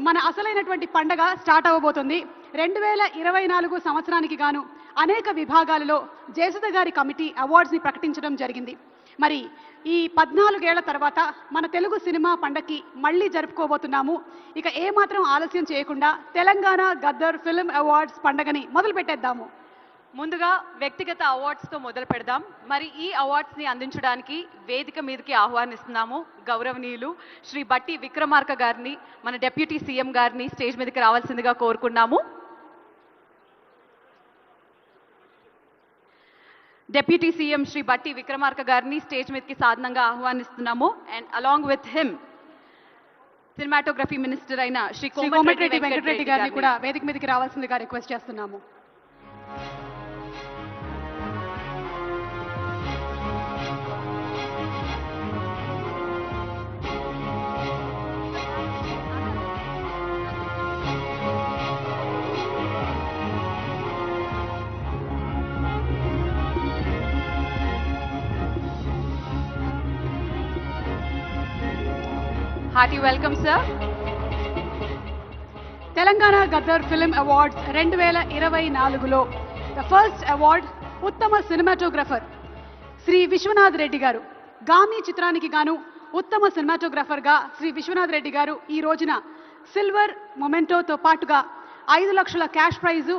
మన అసలైనటువంటి పండగ స్టార్ట్ అవ్వబోతుంది. 2024 సంవత్సరానికి గాను అనేక విభాగాలలో జయసుధ గారి కమిటీ అవార్డ్స్ని ప్రకటించడం జరిగింది. మరి ఈ 14 ఏళ్ల తర్వాత మన తెలుగు సినిమా పండగకి మళ్ళీ జరుపుకోబోతున్నాము. ఇక ఏమాత్రం ఆలస్యం చేయకుండా తెలంగాణ గద్దర్ ఫిల్మ్ అవార్డ్స్ పండగని మొదలు పెట్టేద్దాము. ముందుగా వ్యక్తిగత అవార్డ్స్తో మొదలు పెడదాం. మరి ఈ అవార్డ్స్ని అందించడానికి వేదిక మీదకి ఆహ్వానిస్తున్నాము గౌరవనీయులు శ్రీ బట్టి విక్రమార్క గారిని, మన డిప్యూటీ సీఎం గారిని స్టేజ్ మీదకి రావాల్సిందిగా కోరుకున్నాము. డిప్యూటీ సీఎం శ్రీ బట్టి విక్రమార్క గారిని స్టేజ్ మీదకి సాధనంగా ఆహ్వానిస్తున్నాము. And along with him cinematography minister అయిన శ్రీ కోమటిరెడ్డి వెంకటరెడ్డి గారిని కూడా వేదిక మీదకి రావాల్సిందిగా రిక్వెస్ట్ చేస్తున్నాము. Hearty welcome sir. Telangana Gaddar film awards 2024లో ద ఫస్ట్ అవార్డ్ ఉత్తమ సినిమాటోగ్రఫర్ శ్రీ విశ్వనాథ్ రెడ్డి గారు. గామి చిత్రానికి గాను ఉత్తమ సినిమాటోగ్రఫర్గా శ్రీ విశ్వనాథ్ రెడ్డి గారు ఈ రోజున సిల్వర్ మొమెంటోతో పాటుగా 5 లక్షల క్యాష్ ప్రైజు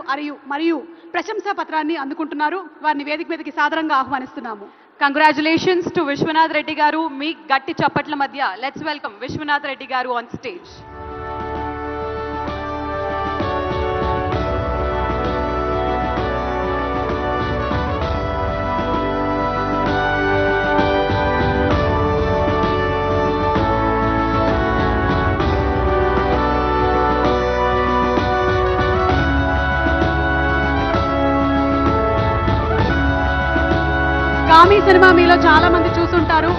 మరియు ప్రశంసా పత్రాన్ని అందుకుంటున్నారు. వారిని వేదిక మీదకి సాదరంగా ఆహ్వానిస్తున్నాము. కంగ్రాచులేషన్స్ టు విశ్వనాథ్ రెడ్డి గారు. మీ గట్టి చప్పట్ల మధ్య లెట్స్ వెల్కమ్ విశ్వనాథ్ రెడ్డి గారు ఆన్ స్టేజ్. గామి సినిమా మీలో చాలా మంది చూస్తుంటారు.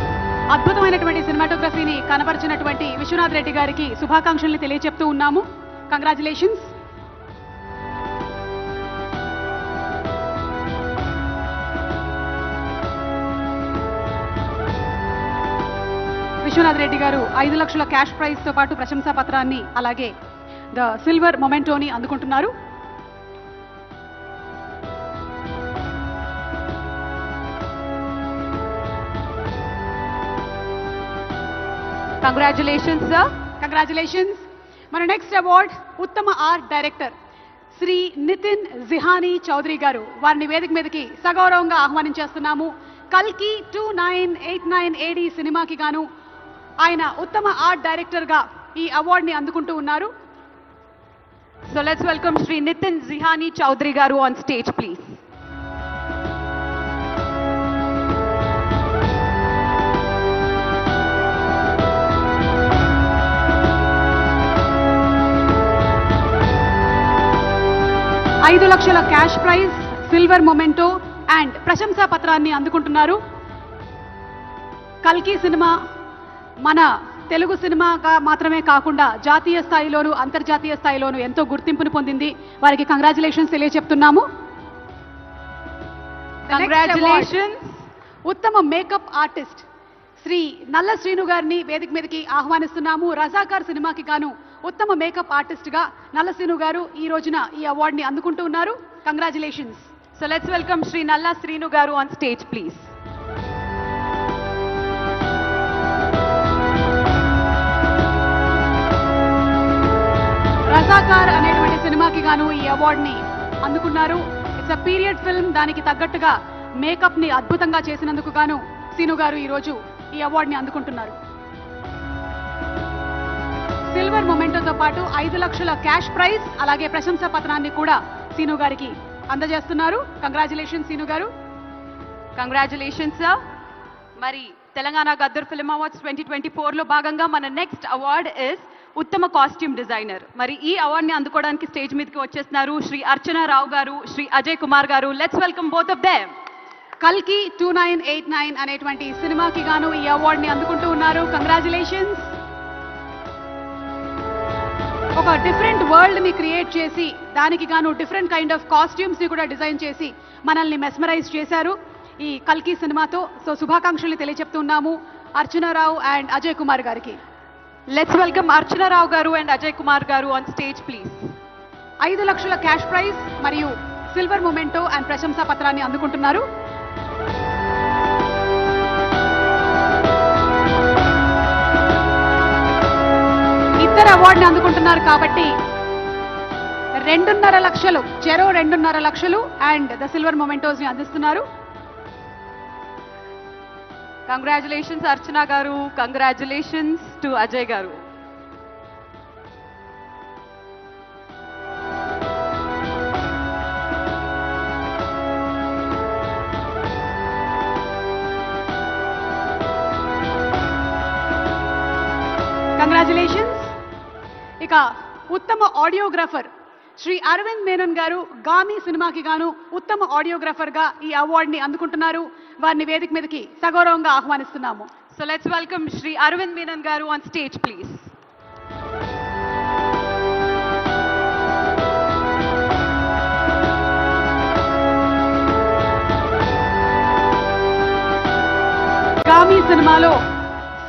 అద్భుతమైనటువంటి సినిమాటోగ్రఫీని కనబరిచినటువంటి విశ్వనాథ్ రెడ్డి గారికి శుభాకాంక్షల్ని తెలియజెప్తూ ఉన్నాము. కంగ్రాచులేషన్స్. విశ్వనాథ్ రెడ్డి గారు 5 లక్షల క్యాష్ ప్రైజ్ తో పాటు ప్రశంసా పత్రాన్ని అలాగే ద సిల్వర్ మొమెంటోని అందుకుంటున్నారు. Congratulations sir. కంగ్రాచులేషన్స్. మన నెక్స్ట్ అవార్డ్ ఉత్తమ ఆర్ట్ డైరెక్టర్ శ్రీ నితిన్ జిహానీ చౌదరి గారు. వారిని వేదిక మీదకి సగౌరవంగా ఆహ్వానించేస్తున్నాము. కల్కి 2989 AD సినిమాకి గాను ఆయన ఉత్తమ ఆర్ట్ డైరెక్టర్గా ఈ అవార్డుని అందుకుంటూ ఉన్నారు. So let's welcome Shri Nitin Zihani Choudhary గారు ఆన్ స్టేజ్ ప్లీజ్. ఐదు లక్షల cash prize, silver memento and ప్రశంసా పత్రాన్ని అందుకుంటున్నారు. కల్కి సినిమా మన తెలుగు సినిమాగా మాత్రమే కాకుండా జాతీయ స్థాయిలోను అంతర్జాతీయ స్థాయిలోను ఎంతో గుర్తింపును పొందింది. వారికి కంగ్రాచులేషన్స్ తెలియజెప్తున్నాము. కంగ్రాచులేషన్స్. ఉత్తమ మేకప్ ఆర్టిస్ట్ శ్రీ నల్ల శ్రీను గారిని వేదిక మీదకి ఆహ్వానిస్తున్నాము. రజాకార్ సినిమాకి గాను ఉత్తమ మేకప్ ఆర్టిస్ట్ గా నల్ల శ్రీను గారు ఈ రోజున ఈ అవార్డుని అందుకుంటూ ఉన్నారు. Congratulations. So let's welcome Shri Nalla Srinu గారు ఆన్ స్టేజ్ ప్లీజ్. రజాకార్ అనేటువంటి సినిమాకి గాను ఈ అవార్డుని అందుకున్నారు. It's a period film. దానికి తగ్గట్టుగా మేకప్ ని అద్భుతంగా చేసినందుకు గాను శ్రీను గారు ఈ రోజు ఈ అవార్డుని అందుకుంటున్నారు. సిల్వర్ మొమెంటోతో పాటు 5 లక్షల క్యాష్ ప్రైజ్ అలాగే ప్రశంసా పత్రాన్ని కూడా సీను గారికి అందజేస్తున్నారు. కంగ్రాచులేషన్స్ సీను గారు. Congratulations sir. మరి తెలంగాణ గద్దర్ ఫిల్మ్ అవార్డ్స్ 2024లో భాగంగా మన నెక్స్ట్ అవార్డ్ ఇస్ ఉత్తమ కాస్ట్యూమ్ డిజైనర్. మరి ఈ అవార్డుని అందుకోవడానికి స్టేజ్ మీదకి వచ్చేస్తున్నారు శ్రీ అర్చనా రావు గారు, శ్రీ అజయ్ కుమార్ గారు. Let's welcome both of them. కల్కి 2989 అనేటువంటి సినిమాకి గాను ఈ అవార్డుని అందుకుంటూ ఉన్నారు. కంగ్రాచులేషన్స్. ఒక డిఫరెంట్ వరల్డ్ ని క్రియేట్ చేసి దానికి గాను డిఫరెంట్ కైండ్ ఆఫ్ కాస్ట్యూమ్స్ ని కూడా డిజైన్ చేసి మనల్ని మెస్మరైజ్ చేశారు ఈ కల్కి సినిమాతో. సో శుభాకాంక్షలు తెలియజెప్తున్నాము అర్చనారావు అండ్ అజయ్ కుమార్ గారికి. Let's welcome Archana Rao garu and Ajay Kumar garu on stage, please. 5 లక్షల క్యాష్ ప్రైజ్ మరియు సిల్వర్ మొమెంటో అండ్ ప్రశంసా పత్రాన్ని అందుకుంటున్నారు. ఇద్దరు అవార్డుని అందుకుంటున్నారు కాబట్టి 2.5 లక్షలు, చెరో 2.5 లక్షలు అండ్ ద సిల్వర్ మొమెంటోస్ ని అందిస్తున్నారు. Congratulations Archana garu, congratulations to Ajay garu. Congratulations. ఇక ఉత్తమ ఆడియోగ్రాఫర్ శ్రీ అరవింద్ మేనన్ గారు గామి సినిమాకి గాను ఉత్తమ ఆడియోగ్రాఫర్ గా ఈ అవార్డుని అందుకుంటున్నారు. వారిని వేదిక మీదకి సగౌరవంగా ఆహ్వానిస్తున్నాము. So let's welcome Shri Arvind Menon garu on stage, please. Gaami సినిమాలో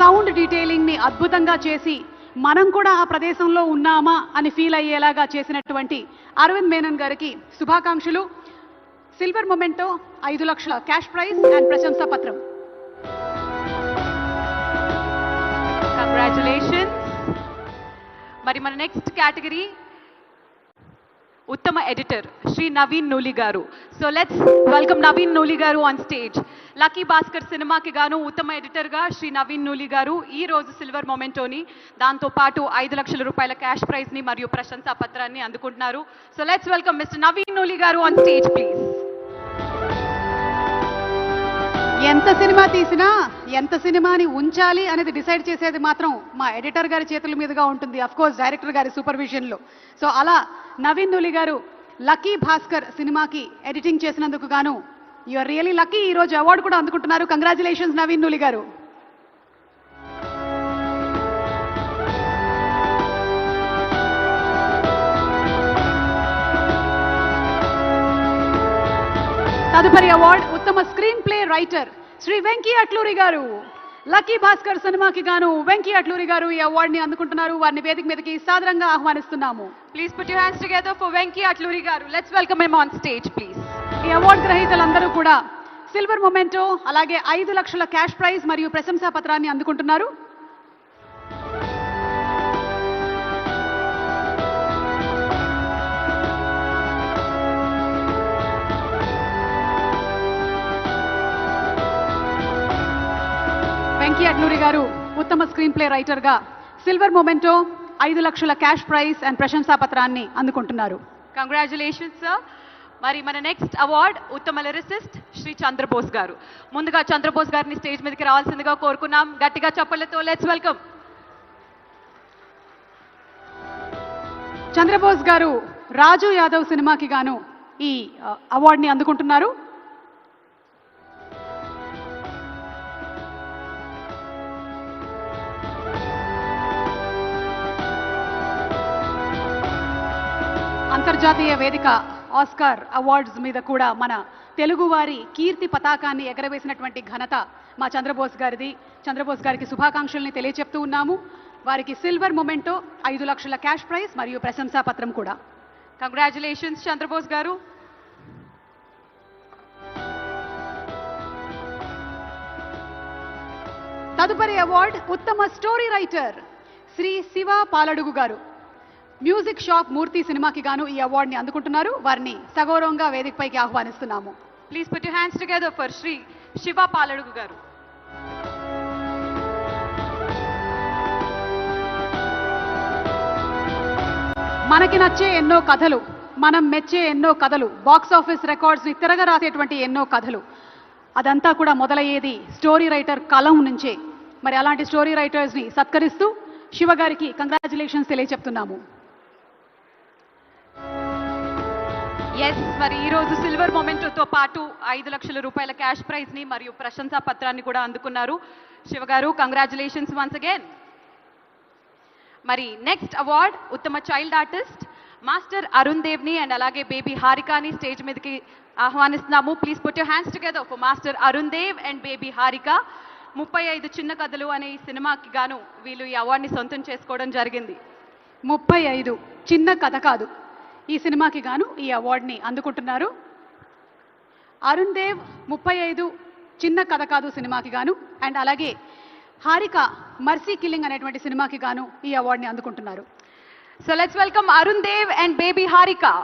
సౌండ్ డీటెయిలింగ్ ని అద్భుతంగా చేసి మనం కూడా ఆ ప్రదేశంలో ఉన్నామా అని ఫీల్ అయ్యేలాగా చేసినటువంటి అరవింద్ మేనన్ గారికి శుభాకాంక్షలు. సిల్వర్ మొమెంటో, 5 లక్షల క్యాష్ ప్రైజ్ అండ్ ప్రశంసా పత్రం. Congratulations. మరి మన నెక్స్ట్ కేటగిరీ ఉత్తమ ఎడిటర్ శ్రీ నవీన్ నూలి గారు. So let's welcome Naveen Nooli గారు ఆన్ స్టేజ్. లక్కీ భాస్కర్ సినిమాకి గాను ఉత్తమ ఎడిటర్ గా శ్రీ నవీన్ నూలి గారు ఈ రోజు సిల్వర్ మొమెంటోని, దాంతో పాటు 5 లక్షల రూపాయల క్యాష్ ప్రైజ్ ని మరియు ప్రశంసా పత్రాన్ని అందుకుంటున్నారు. So let's welcome mister Naveen Nooli గారు ఆన్ స్టేజ్, ప్లీజ్. ఎంత సినిమా తీసినా ఎంత సినిమాని ఉంచాలి అనేది డిసైడ్ చేసేది మాత్రం మా ఎడిటర్ గారి చేతుల మీదుగా ఉంటుంది, అఫ్ కోర్స్ డైరెక్టర్ గారి సూపర్విజన్ లో. సో అలా నవీన్ నూలి గారు లక్కీ భాస్కర్ సినిమాకి ఎడిటింగ్ చేసినందుకు గాను యు ఆర్ రియలీ లక్కీ. ఈ రోజు అవార్డు కూడా అందుకుంటున్నారు. కంగ్రాచులేషన్స్ నవీన్ నూలి గారు. తదుపరి అవార్డు ఉత్తమ screenplay writer Shri Venky Atluri గారు. లక్కీ భాస్కర్ సినిమాకి గాను వెంకీ అట్లూరి గారు ఈ అవార్డుని అందుకుంటున్నారు. వారిని వేదిక మీదకి సాదరంగా ఆహ్వానిస్తున్నాము. Please put your hands together for Venky Atluri గారు. Let's welcome him on stage, please. ఈ అవార్డు గ్రహీతలందరూ కూడా సిల్వర్ మొమెంటో అలాగే 5 లక్షల క్యాష్ ప్రైజ్ మరియు ప్రశంసా పత్రాన్ని అందుకుంటున్నారు. వెంకీ అట్లూరి గారు ఉత్తమ స్క్రీన్ ప్లే రైటర్ గా సిల్వర్ మొమెంటో, 5 లక్షల క్యాష్ ప్రైజ్ అండ్ ప్రశంసా పత్రాన్ని అందుకుంటున్నారు. Congratulations sir. మరి మన నెక్స్ట్ అవార్డ్ ఉత్తమ లిరిసిస్ట్ శ్రీ చంద్రబోస్ గారు. ముందుగా చంద్రబోస్ గారిని స్టేజ్ మీదకి రావాల్సిందిగా కోరుకున్నాం. గట్టిగా చప్పలతో లెట్స్ వెల్కమ్. చంద్రబోస్ గారు రాజు యాదవ్ సినిమాకి గాను ఈ అవార్డుని అందుకుంటున్నారు. అంతర్జాతీయ వేదిక ఆస్కార్ అవార్డ్స్ మీద కూడా మన తెలుగువారి కీర్తి పతాకాన్ని ఎగరవేసినటువంటి ఘనత మా చంద్రబోస్ గారిది. చంద్రబోస్ గారికి శుభాకాంక్షల్ని తెలియచెప్తూ ఉన్నాము. వారికి సిల్వర్ మొమెంటో, 5 లక్షల క్యాష్ ప్రైజ్ మరియు ప్రశంసా పత్రం కూడా. కంగ్రాచులేషన్స్ చంద్రబోస్ గారు. తదుపరి అవార్డు ఉత్తమ స్టోరీ రైటర్ శ్రీ శివ పాలడుగు గారు. మ్యూజిక్ షాప్ మూర్తి సినిమాకి గాను ఈ అవార్డుని అందుకుంటున్నారు. వారిని సగౌరవంగా వేదికపైకి ఆహ్వానిస్తున్నాము. Please put your hands together for Shri Shiva Paladugu గారు. మనకి నచ్చే ఎన్నో కథలు, మనం మెచ్చే ఎన్నో కథలు, బాక్స్ ఆఫీస్ రికార్డ్స్ ని తిరగ రాసేటువంటి ఎన్నో కథలు, అదంతా కూడా మొదలయ్యేది స్టోరీ రైటర్ కలం నుంచే. మరి అలాంటి స్టోరీ రైటర్స్ ని సత్కరిస్తూ శివ గారికి కంగ్రాచులేషన్స్ తెలియచెప్తున్నాము. ఎస్, మరి ఈ రోజు సిల్వర్ మొమెంటోతో పాటు 5 లక్షల రూపాయల క్యాష్ ప్రైజ్ ని మరియు ప్రశంసా పత్రాన్ని కూడా అందుకున్నారు. శివ గారు కంగ్రాచులేషన్స్ వన్స్ అగైన్. మరి నెక్స్ట్ అవార్డ్ ఉత్తమ చైల్డ్ ఆర్టిస్ట్ మాస్టర్ అరుణ్ దేవ్ని అండ్ అలాగే బేబీ హారికాని స్టేజ్ మీదకి ఆహ్వానిస్తున్నాము. Please put your hands together for master Arun Dev and baby Harika. 35 చిన్న కథలు అనే ఈ సినిమాకి గాను వీళ్ళు ఈ అవార్డుని సొంతం చేసుకోవడం జరిగింది. 35 చిన్న కథ కాదు, ఈ సినిమాకి గాను ఈ అవార్డుని అందుకుంటున్నారు. అరుణ్ దేవ్ 35 చిన్న కథ కాదు సినిమాకి గాను, అండ్ అలాగే హారిక మర్సీ కిల్లింగ్ అనేటువంటి సినిమాకి గాను ఈ అవార్డుని అందుకుంటున్నారు. So let's welcome Arun Dev and baby Harika.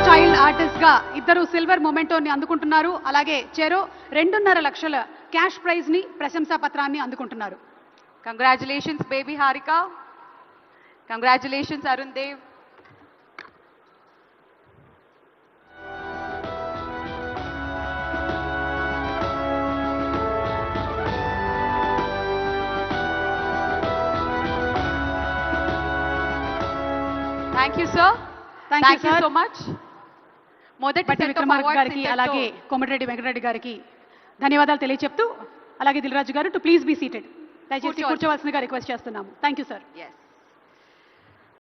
Child artist గా ఇద్దరు సిల్వర్ మొమెంటోని అందుకుంటున్నారు. అలాగే చెరో 2.5 లక్షల క్యాష్ ప్రైజ్ ని, ప్రశంసా పత్రాన్ని అందుకుంటున్నారు. Congratulations baby Harika. Congratulations Arun Dev. Thank you sir. Thank you so much. మొదటి బట్టి set of విక్రమార్క awards గారికి ఇంతటితో- అలాగే కోమటిరెడ్డి వెంకటరెడ్డి గారికి ధన్యవాదాలు తెలియచెప్తూ, అలాగే దిల్రాజు గారు టు ప్లీజ్ బీ సీటెడ్, దయచేసి కూర్చోవాలి. కూర్చోవలసిందిగా రిక్వెస్ట్ చేస్తున్నాము. Thank you sir. Yes.